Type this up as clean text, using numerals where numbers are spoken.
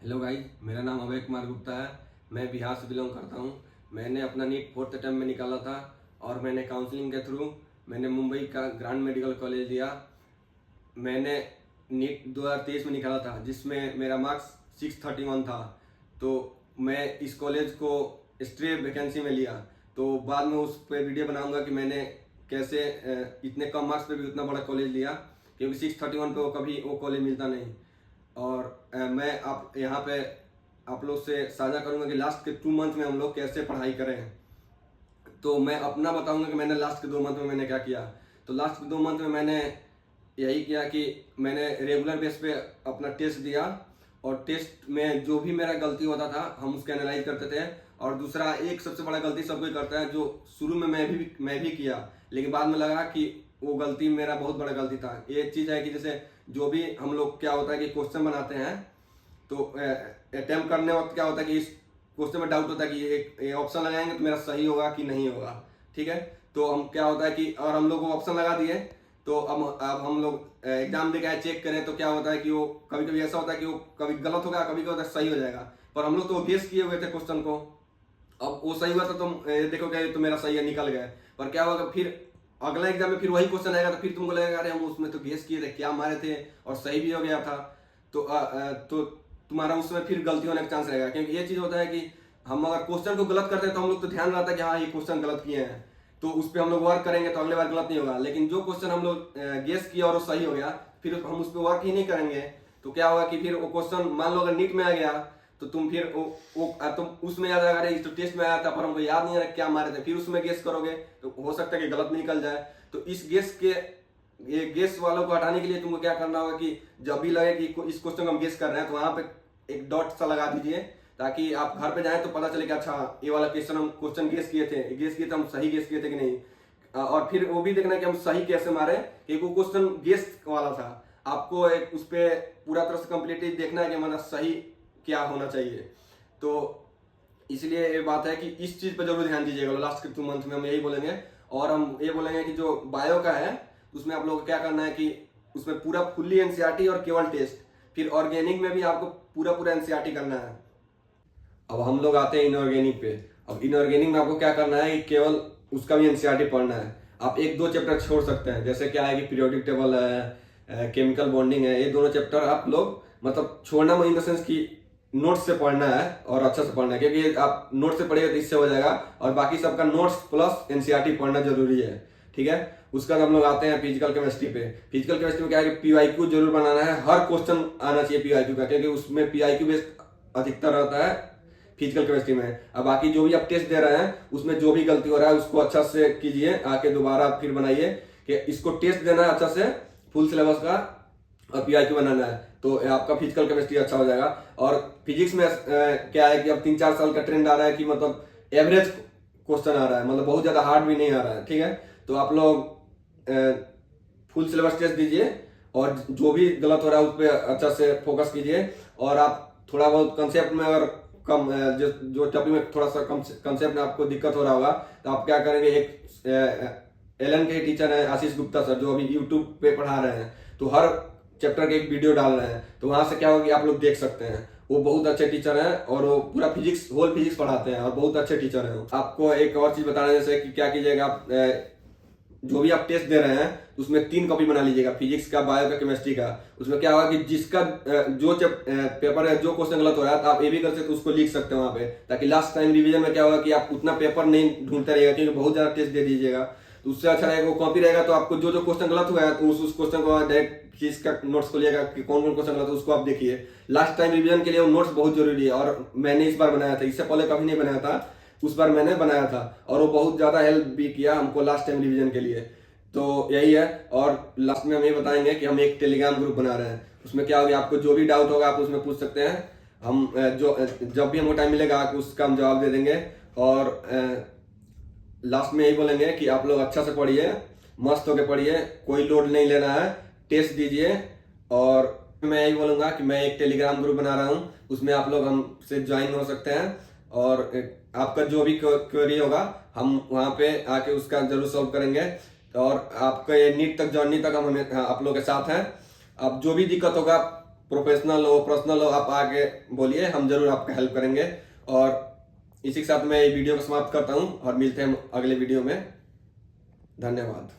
Hello guys, मेरा नाम अभय कुमार गुप्ता है। मैं बिहार से बिलोंग करता हूँ। मैंने अपना नीट 4th अटेम्प्ट में निकाला था और मैंने काउंसलिंग के थ्रू मैंने मुंबई का ग्रांड मेडिकल कॉलेज लिया। मैंने नीट 2023 में निकाला था जिसमें मेरा मार्क्स 631 था। तो मैं इस कॉलेज को स्ट्रे वैकेंसी में लिया। तो बाद में उस पर वीडियो बनाऊंगा कि मैंने कैसे इतने कम मार्क्स पे भी उतना बड़ा कॉलेज लिया, क्योंकि 631 पे कभी वो कॉलेज मिलता नहीं। और मैं आप यहाँ पे आप लोग से साझा करूंगा कि लास्ट के 2 मंथ में हम लोग कैसे पढ़ाई करें। तो मैं अपना बताऊंगा कि मैंने लास्ट के 2 मंथ में मैंने क्या किया। तो लास्ट के 2 मंथ में मैंने यही किया कि मैंने रेगुलर बेस पे अपना टेस्ट दिया, और टेस्ट में जो भी मेरा गलती होता था हम उसके एनालाइज करते थे। और दूसरा, एक सबसे बड़ा गलती सब कोई करता है, जो शुरू में मैं भी किया, लेकिन बाद में लगा कि वो गलती मेरा बहुत बड़ा गलती था। ये चीज़ है कि जैसे जो भी हम लोग क्या होता है कि क्वेश्चन बनाते हैं, तो अटेम्प्ट करने वक्त क्या होता है कि इस क्वेश्चन में डाउट होता है कि ये ऑप्शन लगाएंगे तो मेरा सही होगा कि नहीं होगा। ठीक है, तो हम क्या होता है कि और हम लोग वो ऑप्शन लगा दिए। तो अब हम लोग एग्जाम दे के चेक करें तो क्या होता है कि वो कभी कभी ऐसा होता है कि वो कभी गलत होगा, कभी कभी सही हो जाएगा। पर हम लोग तो गेस किए हुए थे क्वेश्चन को। अब वो सही हुआ तो तुम देखोगे तो मेरा सही है, निकल गए। पर क्या होगा, फिर अगला एग्जाम में फिर वही क्वेश्चन आएगा तो फिर तुमको लगेगा अरे हम उसमें तो गेस किए थे, क्या मारे थे और सही भी हो गया था। तो तुम्हारा उसमें फिर गलती होने का चांस रहेगा, क्योंकि ये चीज होता है कि हम अगर क्वेश्चन को गलत करते हैं तो हम लोग तो ध्यान रहता है कि हाँ ये क्वेश्चन गलत किए हैं, तो उस पर हम लोग वर्क करेंगे तो अगले बार गलत नहीं होगा। लेकिन जो क्वेश्चन हम लोग गेस किया और वो सही हो गया, फिर हम उस पर वर्क ही नहीं करेंगे तो क्या होगा कि फिर वो क्वेश्चन मान लो अगर नीट में आ गया तो तुम फिर तुम उसमें याद आएगा, तो टेस्ट में आया था पर हमको याद नहीं आ रहा क्या मारे थे, फिर उसमें गेस करोगे तो हो सकता है कि गलत भी निकल जाए। तो इस गेस के ये गेस वालों को हटाने के लिए तुमको क्या करना होगा कि जब भी लगे कि इस क्वेश्चन को हम गेस कर रहे हैं तो वहां पे एक डॉट सा लगा दीजिए, ताकि आप घर पे जाएं तो पता चले कि अच्छा ये वाला क्वेश्चन हम क्वेश्चन गेस किए थे हम सही गेस किए थे कि नहीं। और फिर वो भी देखना कि हम सही कैसे मारे, कि वो क्वेश्चन गेस वाला था। आपको एक उस पर पूरा तरह से कंप्लीटली देखना है कि हमारा सही क्या होना चाहिए। तो इसलिए ये बात है कि इस चीज पर जरूर ध्यान दीजिएगा। लास्ट के 2 मंथ में हम यही बोलेंगे। और हम ये बोलेंगे कि जो बायो का है उसमें आप लोगों को क्या करना है कि उसमें पूरा फुल्ली एनसीईआरटी और केवल टेस्ट। फिर ऑर्गेनिक में भी आपको पूरा पूरा एनसीईआरटी करना है। अब हम लोग आते हैं इनऑर्गेनिक पे। अब इनऑर्गेनिक में आपको क्या करना है कि केवल उसका भी एनसीईआरटी पढ़ना है। आप 1-2 चैप्टर छोड़ सकते हैं, जैसे क्या है कि पीरियोडिक टेबल है, केमिकल बॉन्डिंग है, ये दोनों चैप्टर आप लोग मतलब छोड़ना इन द सेंस कि नोट्स से पढ़ना है और अच्छा से पढ़ना है, क्योंकि आप नोट से पढ़िएगा तो इससे हो जाएगा। और बाकी सबका नोट्स प्लस एनसीईआरटी पढ़ना जरूरी है। ठीक है, उसका हम लोग आते हैं फिजिकल केमिस्ट्री पे। फिजिकल केमिस्ट्री में क्या है कि पीवाईक्यू जरूर बनाना है, हर क्वेश्चन आना चाहिए पीवाईक्यू का, क्योंकि उसमें पीवाईक्यू बेस्ड अधिकतर रहता है फिजिकल केमिस्ट्री में। अब बाकी जो भी आप टेस्ट दे रहे हैं उसमें जो भी गलती हो रहा है उसको अच्छा से कीजिए, आके दोबारा फिर बनाइए कि इसको टेस्ट देना है अच्छा से फुल सिलेबस का और पीआईक्यू बनाना है, तो आपका फिजिकल केमिस्ट्री अच्छा हो जाएगा। और फिजिक्स में क्या है कि अब 3-4 साल का ट्रेंड आ रहा है कि मतलब एवरेज क्वेश्चन आ रहा है, मतलब बहुत ज्यादा हार्ड भी नहीं आ रहा है। ठीक है, तो आप लोग फुल सिलेबस टेस्ट दीजिए और जो भी गलत हो रहा है उस पर अच्छा से फोकस कीजिए। और आप थोड़ा बहुत कंसेप्ट में अगर कम जो टॉपिक में थोड़ा सा कंसेप्ट में आपको दिक्कत हो रहा होगा तो आप क्या करेंगे, एक एलन के टीचर है आशीष गुप्ता सर, जो अभी यूट्यूब पे पढ़ा रहे हैं, तो हर चैप्टर के एक वीडियो डाल रहे हैं, तो वहां से क्या होगा कि आप लोग देख सकते हैं। वो बहुत अच्छे टीचर हैं और वो पूरा फिजिक्स होल फिजिक्स पढ़ाते हैं और बहुत अच्छे टीचर हैं। आपको एक और चीज बताना है, जैसे कि क्या कीजिएगा, आप जो भी आप टेस्ट दे रहे हैं उसमें 3 कॉपी बना लीजिएगा, फिजिक्स का, बायो का, केमिस्ट्री का। उसमें क्या होगा कि जिसका जो पेपर है, जो क्वेश्चन गलत हो रहा है तो आप ये भी कर सकते हो, उसको लिख सकते हैं वहां पे, ताकि लास्ट टाइम रिवीजन में क्या होगा कि आप उतना पेपर नहीं ढूंढते रहिएगा, क्योंकि बहुत ज्यादा टेस्ट दे दीजिएगा तो उससे अच्छा रहेगा। वो कॉपी रहेगा तो आपको जो जो क्वेश्चन गलत हुआ है तो उस क्वेश्चन को डायरेक्ट फिजिक्स का नोट्स को लिएगा कि कौन कौन क्वेश्चन गलत है उसको आप देखिए। लास्ट टाइम रिवीजन के लिए वो नोट्स बहुत जरूरी है, और मैंने इस बार बनाया था, इससे पहले कभी नहीं बनाया था, उस बार मैंने बनाया था और वो बहुत ज्यादा हेल्प भी किया हमको लास्ट टाइम रिवीजन के लिए। तो यही है। और लास्ट में हम ये बताएंगे कि हम एक टेलीग्राम ग्रुप बना रहे हैं, उसमें क्या होगा, आपको जो भी डाउट होगा आप उसमें पूछ सकते हैं। हम जो जब भी हमको टाइम मिलेगा उसका हम जवाब दे देंगे। और लास्ट में यही बोलेंगे कि आप लोग अच्छा से पढ़िए, मस्त होकर पढ़िए, कोई लोड नहीं लेना है, टेस्ट दीजिए। और मैं यही बोलूंगा कि मैं एक टेलीग्राम ग्रुप बना रहा हूँ, उसमें आप लोग हमसे ज्वाइन हो सकते हैं। और आपका जो भी क्वेरी होगा हम वहाँ पे आके उसका जरूर सॉल्व करेंगे। और आपका ये नीट तक जर्नी तक हम आप लोग के साथ हैं। अब जो भी दिक्कत होगा प्रोफेशनल हो पर्सनल हो, आप आके बोलिए, हम जरूर आपका हेल्प करेंगे। और इसी के साथ मैं ये वीडियो को समाप्त करता हूँ और मिलते हैं हम अगले वीडियो में। धन्यवाद।